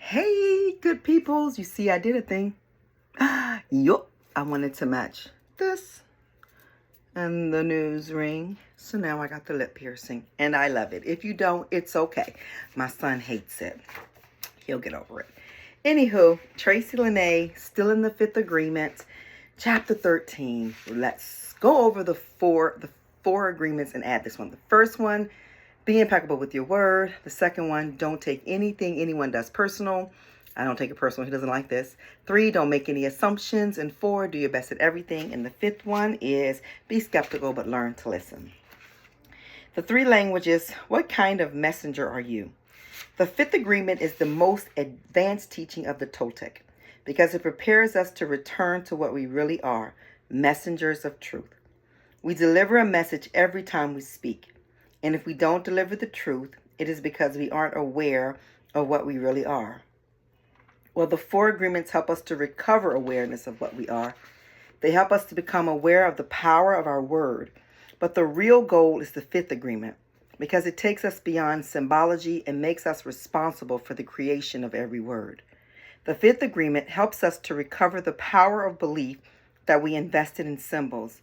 Hey, good peoples. You see, I did a thing. Yup. I wanted to match this and the news ring. So now I got the lip piercing. And I love it. If you don't, it's okay. My son hates it. He'll get over it. Anywho, Tracy Lene, still in the Fifth Agreement, chapter 13. Let's go over the four agreements and add this one. The first one, be impeccable with your word. The second one, don't take anything anyone does personal. I don't take it personal. He doesn't like this. 3, don't make any assumptions. And 4, do your best at everything. And the 5th one is be skeptical but learn to listen. The 3 languages, what kind of messenger are you? The 5th Agreement is the most advanced teaching of the Toltec because it prepares us to return to what we really are, messengers of truth. We deliver a message every time we speak. And if we don't deliver the truth, it is because we aren't aware of what we really are. Well, the 4 agreements help us to recover awareness of what we are. They help us to become aware of the power of our word. But the real goal is the 5th agreement because it takes us beyond symbology and makes us responsible for the creation of every word. The 5th agreement helps us to recover the power of belief that we invested in symbols.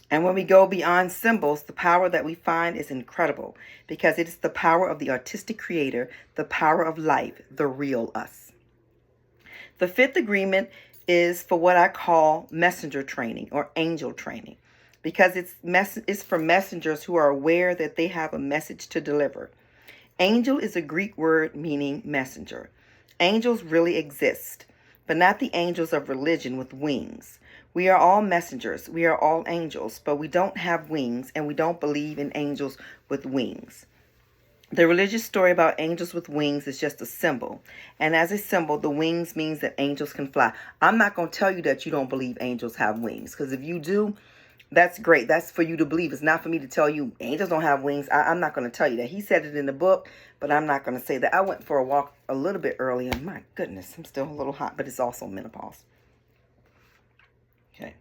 And when we go beyond symbols, the power that we find is incredible because it is the power of the artistic creator, the power of life, the real us. The 5th agreement is for what I call messenger training or angel training because it's for messengers who are aware that they have a message to deliver. Angel is a Greek word meaning messenger. Angels really exist, but not the angels of religion with wings. We are all messengers. We are all angels, but we don't have wings, and we don't believe in angels with wings. The religious story about angels with wings is just a symbol. And as a symbol, the wings means that angels can fly. I'm not going to tell you that you don't believe angels have wings, because if you do, that's great. That's for you to believe. It's not for me to tell you angels don't have wings. I'm not going to tell you that. He said it in the book, but I'm not going to say that. I went for a walk a little bit early, and my goodness, I'm still a little hot, but it's also menopause. Okay.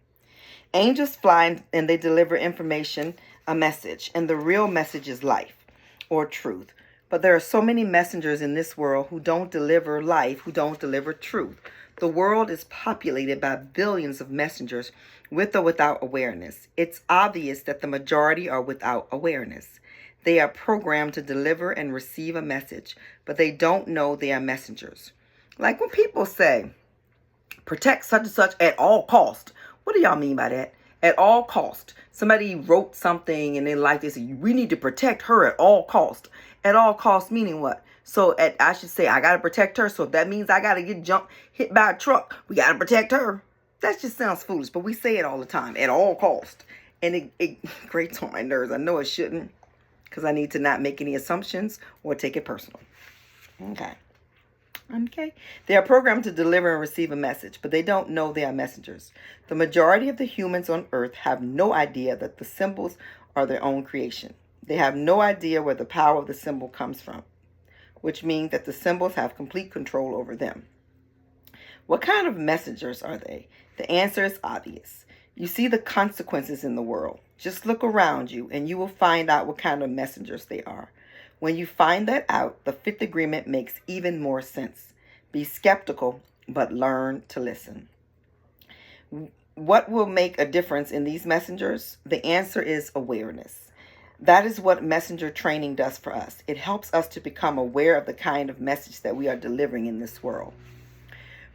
Angels fly and they deliver information, a message, and the real message is life or truth. But there are so many messengers in this world who don't deliver life, who don't deliver truth. The world is populated by billions of messengers with or without awareness. It's obvious that the majority are without awareness. They are programmed to deliver and receive a message, but they don't know they are messengers. Like when people say, protect such and such at all cost. What do y'all mean by that? At all cost. Somebody wrote something and in life they said, we need to protect her at all cost. At all cost meaning what? So I should say, I got to protect her. So if that means I got to get hit by a truck, we got to protect her. That just sounds foolish, but we say it all the time, at all cost. And it grates on my nerves. I know it shouldn't because I need to not make any assumptions or take it personal. Okay. They are programmed to deliver and receive a message, but they don't know they are messengers. The majority of the humans on earth have no idea that the symbols are their own creation. They have no idea where the power of the symbol comes from, which means that the symbols have complete control over them. What kind of messengers are they? The answer is obvious. You see the consequences in the world. Just look around you and you will find out what kind of messengers they are. When you find that out, the 5th agreement makes even more sense. Be skeptical, but learn to listen. What will make a difference in these messengers? The answer is awareness. That is what messenger training does for us. It helps us to become aware of the kind of message that we are delivering in this world.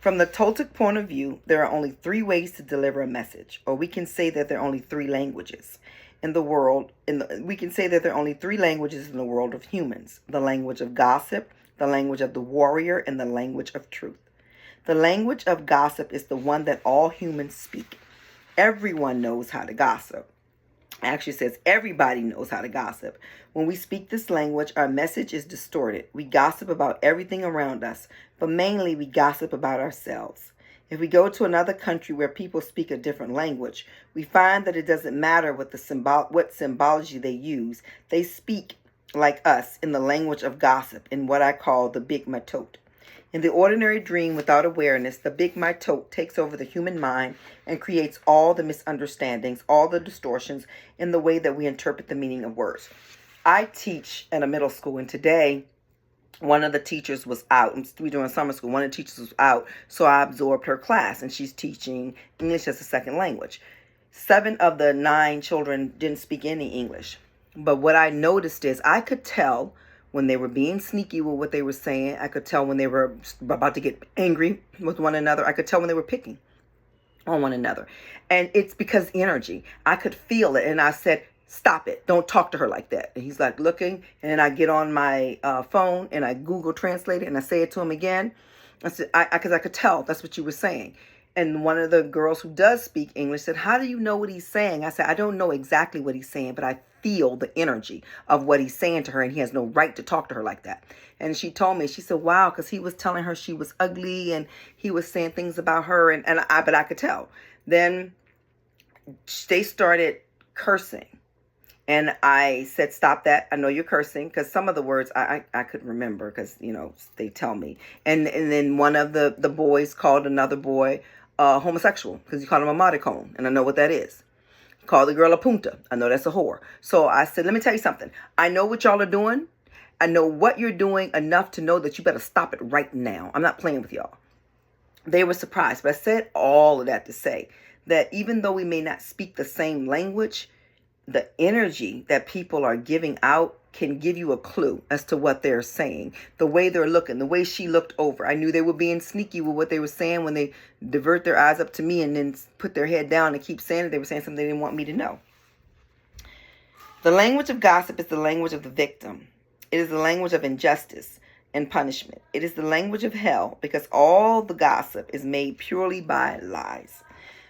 From the Toltec point of view, there are only 3 ways to deliver a message, or we can say that there are only 3 languages in the world. We can say that there are only 3 languages in the world of humans: the language of gossip, the language of the warrior, and the language of truth. The language of gossip is the one that all humans speak. Everyone knows how to gossip. Actually says everybody knows how to gossip. When we speak this language, our message is distorted. We gossip about everything around us, but mainly we gossip about ourselves. If we go to another country where people speak a different language, we find that it doesn't matter what symbology they use. They speak like us in the language of gossip, in what I call the big matote. In the ordinary dream without awareness, the big mitote takes over the human mind and creates all the misunderstandings, all the distortions in the way that we interpret the meaning of words. I teach at a middle school, and today one of the teachers was out. We were doing summer school. One of the teachers was out, so I absorbed her class, and she's teaching English as a second language. 7 of the 9 children didn't speak any English. But what I noticed is I could tell when they were being sneaky with what they were saying. I could tell when they were about to get angry with one another. I could tell when they were picking on one another. And it's because energy. I could feel it. And I said, stop it. Don't talk to her like that. And he's like looking. And then I get on my phone and I Google translate it and I say it to him again. I said, because I could tell that's what you were saying. And one of the girls who does speak English said, how do you know what he's saying? I said, I don't know exactly what he's saying, but I feel the energy of what he's saying to her, and he has no right to talk to her like that. And she told me, she said, wow, because he was telling her she was ugly and he was saying things about her, but I could tell. Then they started cursing. And I said, stop that. I know you're cursing, because some of the words I could remember because, they tell me. And then one of the boys called another boy homosexual because he called him a maricon. And I know what that is. He called the girl a punta. I know that's a whore. So I said, let me tell you something. I know what y'all are doing. I know what you're doing enough to know that you better stop it right now. I'm not playing with y'all. They were surprised. But I said all of that to say that even though we may not speak the same language, the energy that people are giving out can give you a clue as to what they're saying. The way they're looking, the way she looked over. I knew they were being sneaky with what they were saying when they divert their eyes up to me and then put their head down and keep saying it. They were saying something they didn't want me to know. The language of gossip is the language of the victim. It is the language of injustice and punishment. It is the language of hell because all the gossip is made purely by lies.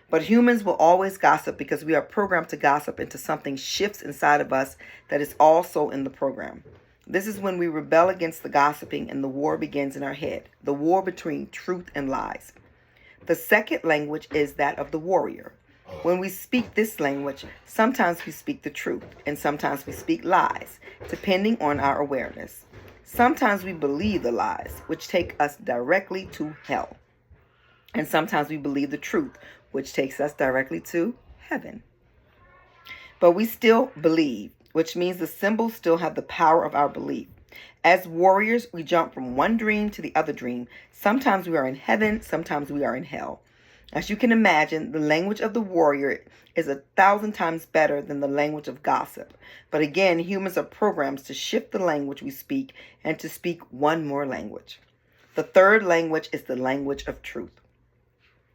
But humans will always gossip because we are programmed to gossip until something shifts inside of us that is also in the program. This is when we rebel against the gossiping and the war begins in our head, the war between truth and lies. The second language is that of the warrior. When we speak this language, sometimes we speak the truth and sometimes we speak lies, depending on our awareness. Sometimes we believe the lies, which take us directly to hell. And sometimes we believe the truth, which takes us directly to heaven. But we still believe, which means the symbols still have the power of our belief. As warriors, we jump from one dream to the other dream. Sometimes we are in heaven, sometimes we are in hell. As you can imagine, the language of the warrior is 1,000 times better than the language of gossip. But again, humans are programmed to shift the language we speak and to speak one more language. The third language is the language of truth.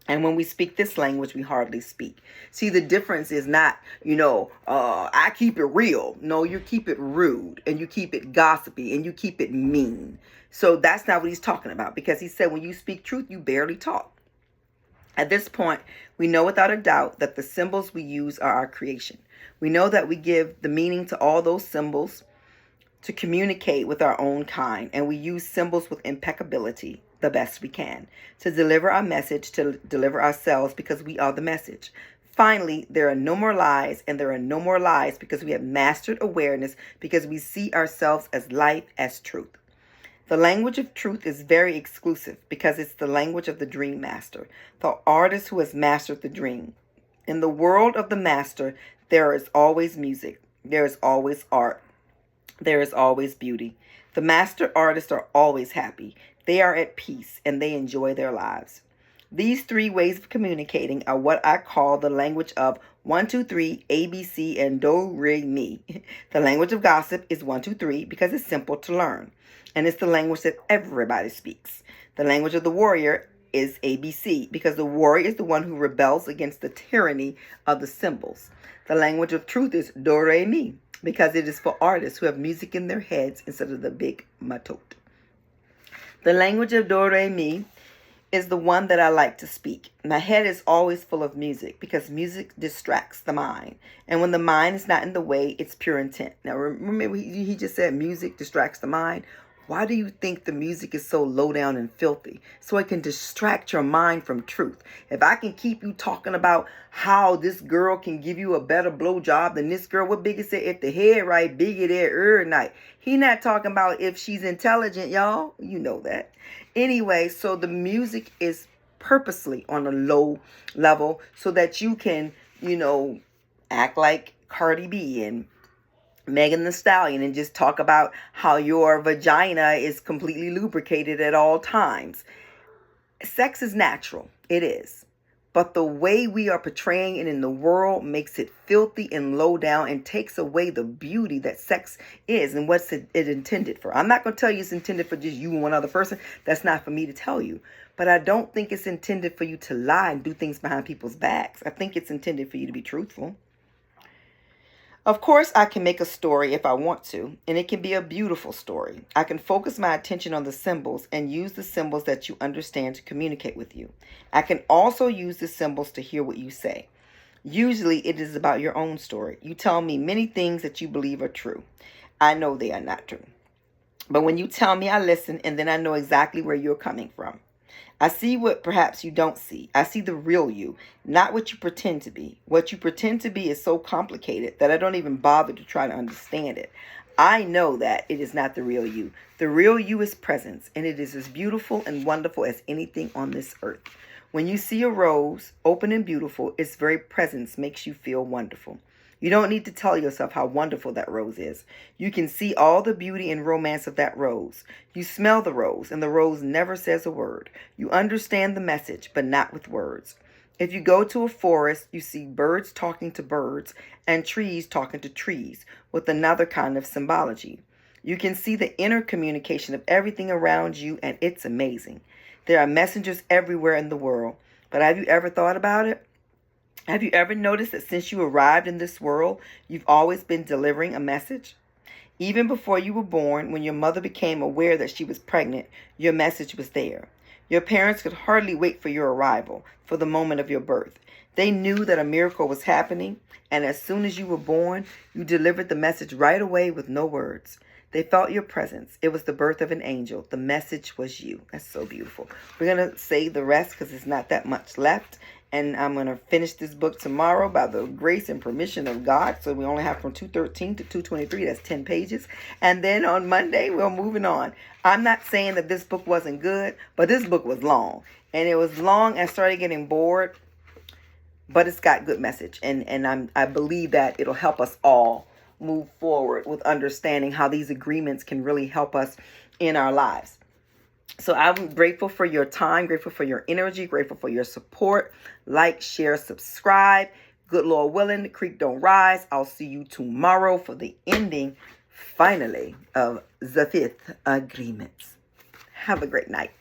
And when we speak this language, we hardly speak. See, the difference is not, I keep it real. No, you keep it rude and you keep it gossipy and you keep it mean. So that's not what he's talking about, because he said when you speak truth, you barely talk. At this point, we know without a doubt that the symbols we use are our creation. We know that we give the meaning to all those symbols to communicate with our own kind, and we use symbols with impeccability the best we can to deliver our message, to deliver ourselves, because we are the message. Finally, there are no more lies, and there are no more lies because we have mastered awareness, because we see ourselves as life, as truth. The language of truth is very exclusive because it's the language of the dream master, the artist who has mastered the dream. In the world of the master, there is always music, there is always art, there is always beauty. The master artists are always happy. They are at peace and they enjoy their lives. These 3 ways of communicating are what I call the language of 1, 2, 3, ABC, and do, re, mi. The language of gossip is 1, 2, 3 because it's simple to learn. And it's the language that everybody speaks. The language of the warrior is ABC because the warrior is the one who rebels against the tyranny of the symbols. The language of truth is do, re, mi because it is for artists who have music in their heads instead of the big matot. The language of do, re, mi is the one that I like to speak. My head is always full of music because music distracts the mind. And when the mind is not in the way, it's pure intent. Now, remember he just said music distracts the mind. Why do you think the music is so low down and filthy? So it can distract your mind from truth. If I can keep you talking about how this girl can give you a better blowjob than this girl, what Biggie said, if the head right, Biggie there night. He not talking about if she's intelligent, y'all. You know that. Anyway, so the music is purposely on a low level so that you can, act like Cardi B and Megan Thee Stallion and just talk about how your vagina is completely lubricated at all times. Sex is natural. It is. But the way we are portraying it in the world makes it filthy and low down and takes away the beauty that sex is and what's it intended for. I'm not going to tell you it's intended for just you and one other person. That's not for me to tell you. But I don't think it's intended for you to lie and do things behind people's backs. I think it's intended for you to be truthful. Of course, I can make a story if I want to, and it can be a beautiful story. I can focus my attention on the symbols and use the symbols that you understand to communicate with you. I can also use the symbols to hear what you say. Usually, it is about your own story. You tell me many things that you believe are true. I know they are not true. But when you tell me, I listen, and then I know exactly where you're coming from. I see what perhaps you don't see. I see the real you, not what you pretend to be. What you pretend to be is so complicated that I don't even bother to try to understand it. I know that it is not the real you. The real you is presence, and it is as beautiful and wonderful as anything on this earth. When you see a rose, open and beautiful, its very presence makes you feel wonderful. You don't need to tell yourself how wonderful that rose is. You can see all the beauty and romance of that rose. You smell the rose, and the rose never says a word. You understand the message, but not with words. If you go to a forest, you see birds talking to birds and trees talking to trees with another kind of symbology. You can see the inner communication of everything around you, and it's amazing. There are messengers everywhere in the world, but have you ever thought about it? Have you ever noticed that since you arrived in this world, you've always been delivering a message? Even before you were born, when your mother became aware that she was pregnant, your message was there. Your parents could hardly wait for your arrival, for the moment of your birth. They knew that a miracle was happening, and as soon as you were born, you delivered the message right away with no words. They felt your presence. It was the birth of an angel. The message was you. That's so beautiful. We're going to say the rest because there's not that much left. And I'm going to finish this book tomorrow by the grace and permission of God. So we only have from 213 to 223. That's 10 pages. And then on Monday, we're moving on. I'm not saying that this book wasn't good, but this book was long. And it was long. I started getting bored. But it's got good message. And I believe that it'll help us all move forward with understanding how these agreements can really help us in our lives. So I'm grateful for your time, grateful for your energy, grateful for your support. Like, share, subscribe. Good Lord willing, the creek don't rise. I'll see you tomorrow for the ending, finally, of the Fifth Agreement. Have a great night.